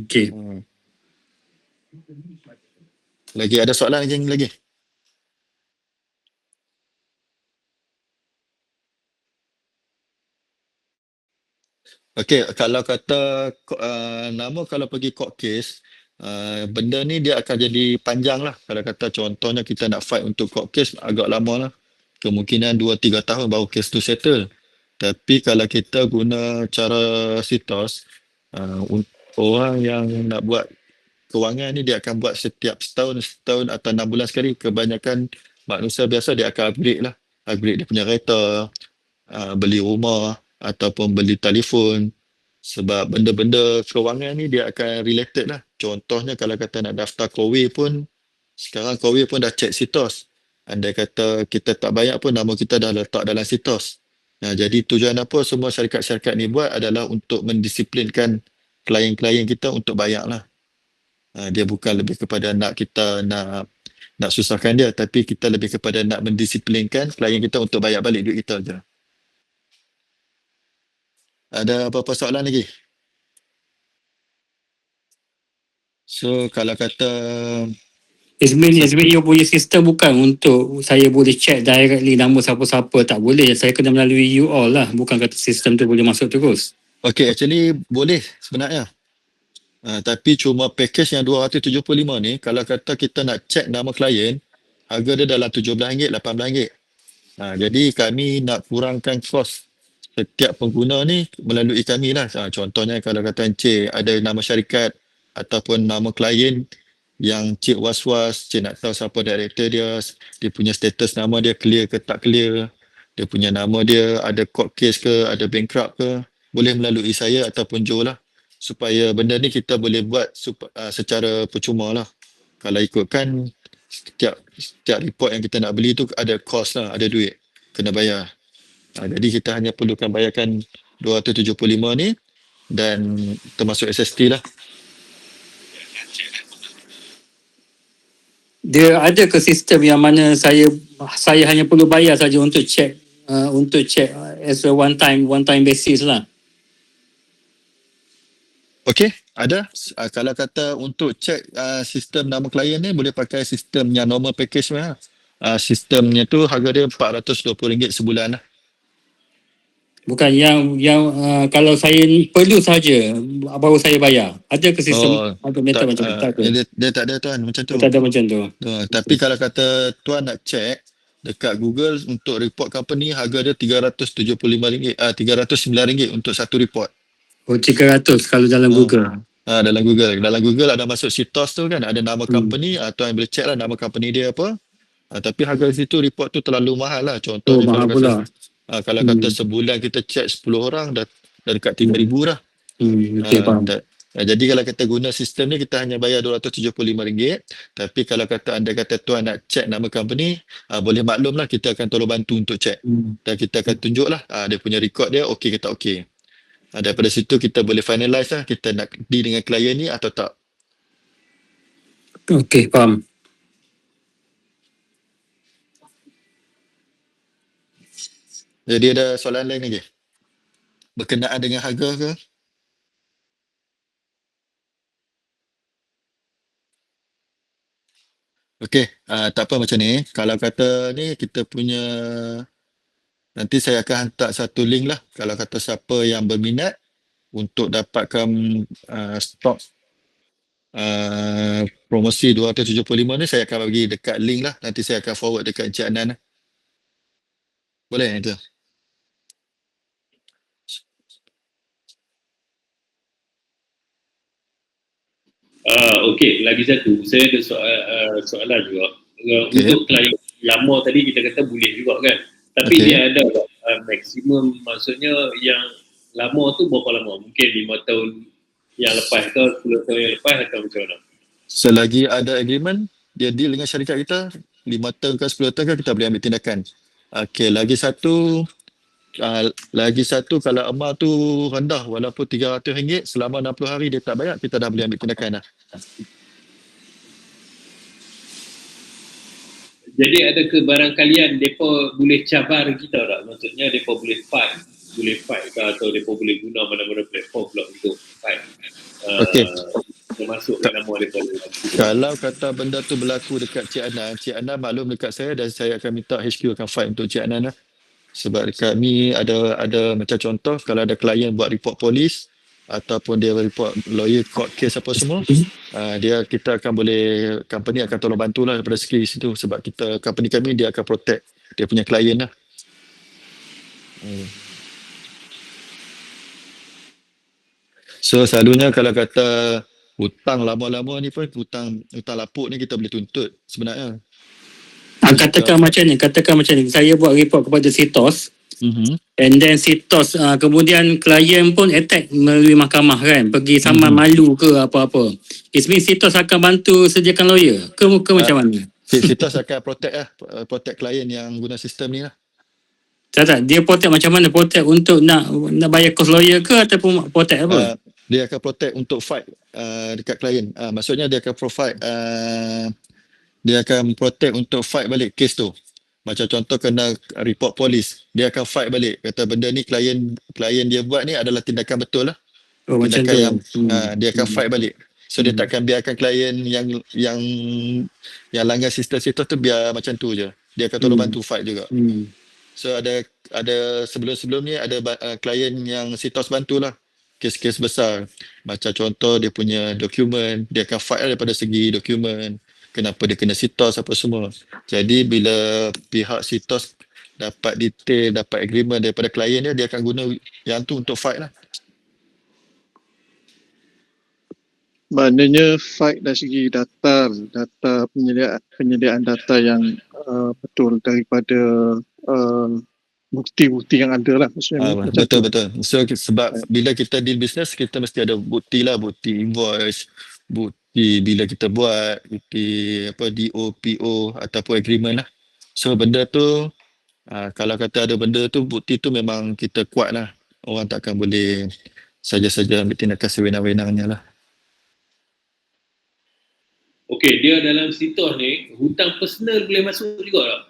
Okey. Lagi ada soalan lagi? Okey, kalau kata nama kalau pergi court case, benda ni dia akan jadi panjang lah. Kalau kata contohnya kita nak fight untuk court case agak lama lah. Kemungkinan 2-3 tahun baru case tu settle. Tapi kalau kita guna cara Sitos, orang yang nak buat kewangan ni dia akan buat setiap setahun atau 6 bulan sekali. Kebanyakan manusia biasa dia akan upgrade lah. Upgrade dia punya kereta, beli rumah ataupun beli telefon. Sebab benda-benda kewangan ni dia akan related lah. Contohnya kalau kata nak daftar Kowe pun, sekarang Kowe pun dah check Sitos. Andai kata kita tak bayar pun nama kita dah letak dalam Sitos. Jadi tujuan apa semua syarikat-syarikat ni buat adalah untuk mendisiplinkan klien-klien kita untuk bayar lah. Dia bukan lebih kepada nak kita nak susahkan dia, tapi kita lebih kepada nak mendisiplinkan klien kita untuk bayar balik duit kita je. Ada apa-apa soalan lagi? So kalau kata Ismin you punya sistem bukan untuk saya boleh check directly nama siapa-siapa, tak boleh. Saya kena melalui you all lah, bukan kata sistem tu boleh masuk terus. Okay, actually boleh sebenarnya. Tapi cuma package yang 275 ni, kalau kata kita nak check nama klien, harga dia dalam RM17, RM18. Jadi kami nak kurangkan kos setiap pengguna ni melalui kami lah. Contohnya kalau kata Encik ada nama syarikat ataupun nama klien yang Cik was-was, Cik nak tahu siapa director dia punya status nama dia clear ke tak clear, dia punya nama dia ada court case ke, ada bankrupt ke, boleh melalui saya ataupun Joe lah, supaya benda ni kita boleh buat secara percuma lah. Kalau ikutkan setiap report yang kita nak beli tu ada cost lah, ada duit kena bayar. Jadi kita hanya perlukan bayarkan 275 ni dan termasuk SST lah. Dia ada ke sistem yang mana saya hanya perlu bayar saja untuk check as a one time basis lah? Okey, ada. Kalau kata untuk check sistem nama klien ni boleh pakai sistem yang normal package lah. Sistemnya tu harga dia RM420 sebulan lah. Bukan yang kalau saya perlu saja baru saya bayar. Ada ke sistem atau method macam tu? Dia tak ada tuan macam tu. Tak ada macam tu. Tapi kalau kata tuan nak check dekat Google untuk report company, harga dia RM375, RM309 untuk satu report. Oh, 300 kalau dalam Google. Dalam Google ada masuk sitos tu kan, ada nama company, tuan boleh check lah nama company dia apa. Tapi harga situ report tu terlalu mahal lah. Contohnya mahal pula. Kalau kata sebulan kita check 10 orang dah dekat RM3,000 dah. Okay, faham. Jadi kalau kita guna sistem ni kita hanya bayar RM275. Tapi kalau kata anda kata tuan nak check nama company, boleh maklum lah, kita akan tolong bantu untuk check. Dan kita akan tunjuk lah dia punya record dia okey ke tak okey. Daripada situ kita boleh finalize lah kita nak deal dengan klien ni atau tak. Okey, faham. Jadi ada soalan lain lagi? Berkenaan dengan harga ke? Okey, tak apa macam ni. Kalau kata ni kita punya, nanti saya akan hantar satu link lah. Kalau kata siapa yang berminat untuk dapatkan stok promosi 275 ni, saya akan bagi dekat link lah. Nanti saya akan forward dekat Encik Anan lah. Boleh itu? Okey, lagi satu. Saya ada soalan juga. Untuk klien lama tadi kita kata boleh juga kan. Tapi dia ada maksimum, maksudnya yang lama tu berapa lama? Mungkin 5 tahun yang lepas ke 10 tahun yang lepas atau macam mana? Selagi ada agreement, dia deal dengan syarikat kita 5 tahun ke 10 tahun ke, kita boleh ambil tindakan. Okey, lagi satu kalau amal tu rendah walaupun RM300 selama 60 hari dia tak bayar, kita dah boleh ambil tindakan dah. Jadi ada ke barangkalian mereka boleh cabar kita tak? Maksudnya mereka boleh fight ke atau mereka boleh guna mana-mana platform pula untuk fight? Termasuk nama mereka. Kalau kata benda tu berlaku dekat Cik Anan maklum dekat saya dan saya akan minta HQ akan fight untuk Cik Anan lah. Sebab kami ada macam contoh, kalau ada klien buat report polis ataupun dia report lawyer court case apa semua, kita akan boleh, company akan tolong bantulah daripada segi situ, sebab company kami dia akan protect dia punya klien lah. So selalunya kalau kata hutang lama-lama ni pun, hutang lapuk ni kita boleh tuntut sebenarnya. Katakan macam ni, saya buat report kepada Sitos, and then Sitos kemudian klien pun attack melalui mahkamah kan, pergi saman malu ke apa-apa. It means Sitos akan bantu sediakan lawyer ke macam mana? Sitos akan protect klien yang guna sistem ni lah. Tak, dia protect macam mana? Protect untuk nak bayar kos lawyer ke ataupun protect apa? dia akan protect untuk fight dekat klien. Maksudnya dia akan provide dia akan protect untuk fight balik kes tu. Macam contoh kena report polis, dia akan fight balik. Kata benda ni klien dia buat ni adalah tindakan betul lah. Oh, macam Tindakan tu. yang dia akan fight balik. So dia takkan biarkan klien yang langgar sistem-sistem tu biar macam tu je. Dia akan tolong bantu fight juga. So ada sebelum-sebelum ni ada klien yang sitos bantulah kes-kes besar. Macam contoh dia punya dokumen, dia akan fight daripada segi dokumen. Kenapa dia kena sitos apa semua. Jadi bila pihak sitos dapat detail, dapat agreement daripada klien dia akan guna yang tu untuk fight lah. Maknanya fight dari segi data penyediaan data yang betul daripada bukti-bukti yang ada lah. Betul. So sebab bila kita deal business, kita mesti ada bukti lah, bukti invoice, bukti bila kita buat, bukti DO, PO ataupun agreement lah. So benda tu kalau kata ada benda tu, bukti tu memang kita kuat lah. Orang takkan boleh saja-saja ambil tindakan sewenang-wenangnya lah. Okey, dia dalam situs ni hutang personal boleh masuk juga tak?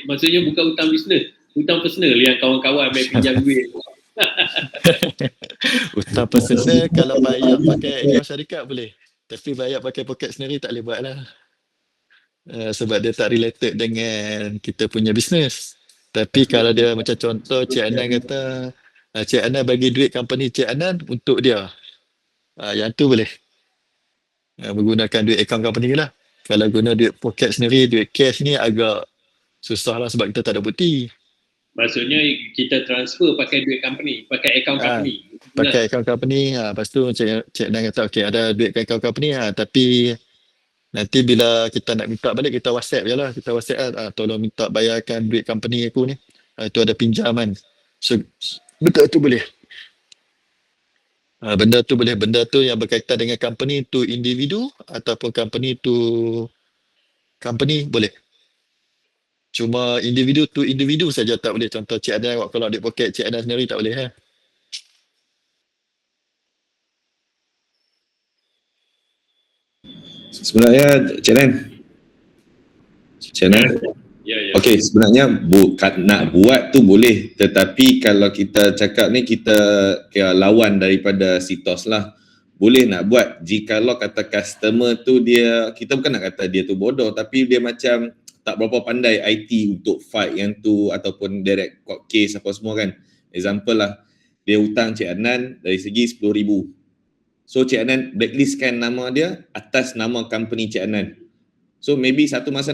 Maksudnya bukan hutang bisnes, hutang personal yang kawan-kawan main pinjam duit. Hutang personal kalau bayar pakai akaun syarikat boleh. Tapi bayar pakai poket sendiri tak boleh buat lah. Sebab dia tak related dengan kita punya bisnes. Tapi kalau dia macam contoh Cik Anan kata, Cik Anan bagi duit company Cik Anan untuk dia. Yang tu boleh. Menggunakan duit akaun company lah. Kalau guna duit poket sendiri, duit cash ni agak susah lah sebab kita tak ada bukti. Maksudnya kita transfer pakai duit company, pakai akaun company. Pakai akaun company, lepas tu Cik Anan kata okey ada duit kat akaun company tapi nanti bila kita nak minta balik kita WhatsApp je lah. Kita WhatsApp tolong minta bayarkan duit company aku ni. Itu ada pinjaman. So betul tu boleh. Benda tu boleh. Benda tu yang berkaitan dengan company tu individu ataupun company tu company boleh. Cuma individu tu individu saja tak boleh. Contoh Cik Anan kalau duit poket Cik Anan sendiri tak boleh. Sebenarnya Cik Anan. Ya. Okey, sebenarnya nak buat tu boleh, tetapi kalau kita cakap ni kita lawan daripada sitos lah. Boleh nak buat jikalau kata customer tu kita bukan nak kata dia tu bodoh, tapi dia macam tak berapa pandai IT untuk fight yang tu ataupun direct court case apa semua kan. Example lah, dia hutang Cik Anan dari segi 10,000. So Cik Anan blacklistkan nama dia atas nama company Cik Anan. So maybe satu masa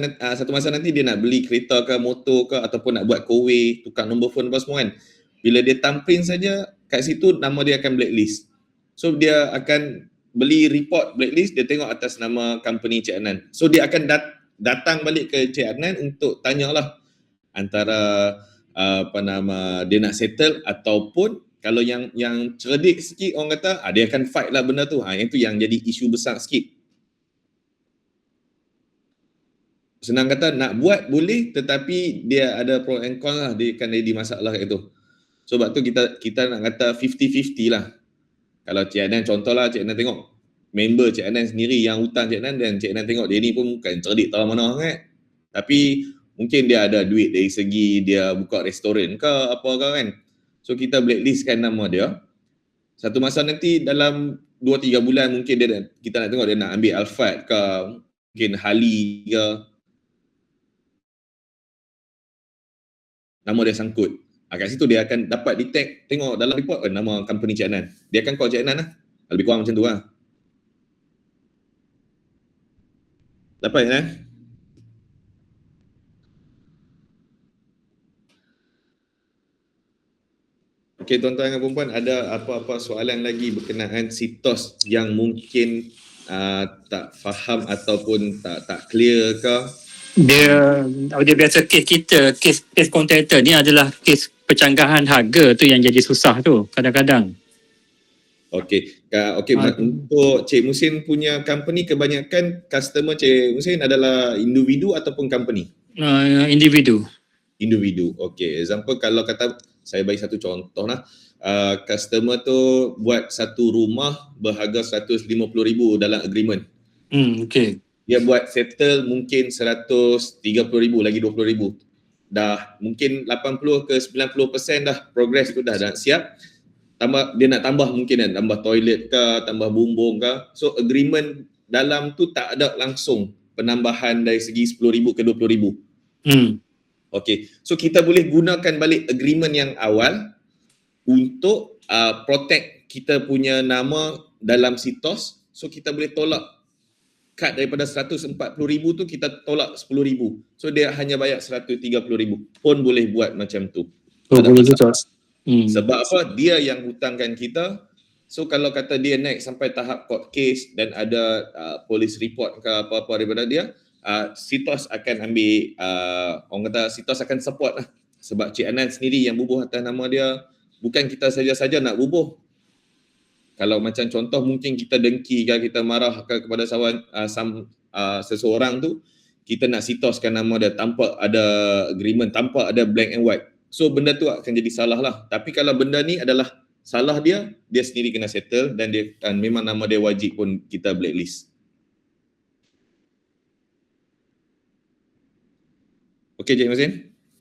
nanti dia nak beli kereta ke motor ke ataupun nak buat kowe, tukar nombor phone apa semua kan. Bila dia tampin saja kat situ nama dia akan blacklist. So dia akan beli report blacklist, dia tengok atas nama company Cik Anan. So dia akan datang balik ke Cik Anan untuk tanyalah antara dia nak settle ataupun kalau yang cerdik sikit orang kata dia akan fight lah benda tu. Itu yang jadi isu besar sikit. Senang kata nak buat boleh tetapi dia ada pro and con lah, dia akan jadi masalah kat itu. Sebab tu kita nak kata 50-50 lah. Kalau Cik Anan contohlah Cik Anan tengok member Cik Anan sendiri yang hutang Cik Anan dan Cik Anan tengok dia ni pun bukan cerdik tahu mana kan. Tapi mungkin dia ada duit dari segi dia buka restoran ke apa ke kan. So kita blacklistkan nama dia. Satu masa nanti dalam 2-3 bulan mungkin kita nak tengok dia nak ambil Alphard ke mungkin Harley ke. Nama dia sangkut. Kat situ dia akan dapat detect, tengok dalam report nama company Cik Anan. Dia akan call Cik Anan lah. Lebih kurang macam tu lah. Dapat Cik Anan? Okey tuan-tuan dan puan-puan, ada apa-apa soalan lagi berkenaan sitos yang mungkin tak faham ataupun tak clear ke? Dia biasa kes kontraktor ni adalah kes pencanggahan harga tu yang jadi susah tu kadang-kadang. Okey, untuk Cik Muhsin punya company kebanyakan customer Cik Muhsin adalah individu ataupun company? Individu. Individu. Okey, example kalau kata saya bagi satu contoh lah. customer tu buat satu rumah berharga 150,000 dalam agreement. Okay. Dia buat settle mungkin 130,000 lagi 20,000. Dah mungkin 80 ke 90% dah progress tu dah siap. Tambah dia nak tambah mungkin kan, tambah toilet ke, tambah bumbung ke. So agreement dalam tu tak ada langsung penambahan dari segi 10,000 ke 20,000. Okay, so kita boleh gunakan balik agreement yang awal untuk protect kita punya nama dalam sitos. So kita boleh tolak kad daripada 140,000 tu kita tolak 10,000. So dia hanya bayar 130,000. Pun boleh buat macam tu. Boleh juga. Sebab apa? Dia yang hutangkan kita. So kalau kata dia naik sampai tahap court case dan ada police report ke apa-apa daripada dia, sitos akan ambil, orang kata sitos akan support lah. Sebab Cik Anan sendiri yang bubuh atas nama dia, bukan kita saja-saja nak bubuh. Kalau macam contoh mungkin kita dengki ke, kita marah ke kepada seseorang tu, kita nak sitoskan nama dia tanpa ada agreement, tanpa ada black and white. So benda tu akan jadi salah lah. Tapi kalau benda ni adalah salah dia sendiri kena settle dan dia memang nama dia wajib pun kita blacklist. Okey Cik Mazin?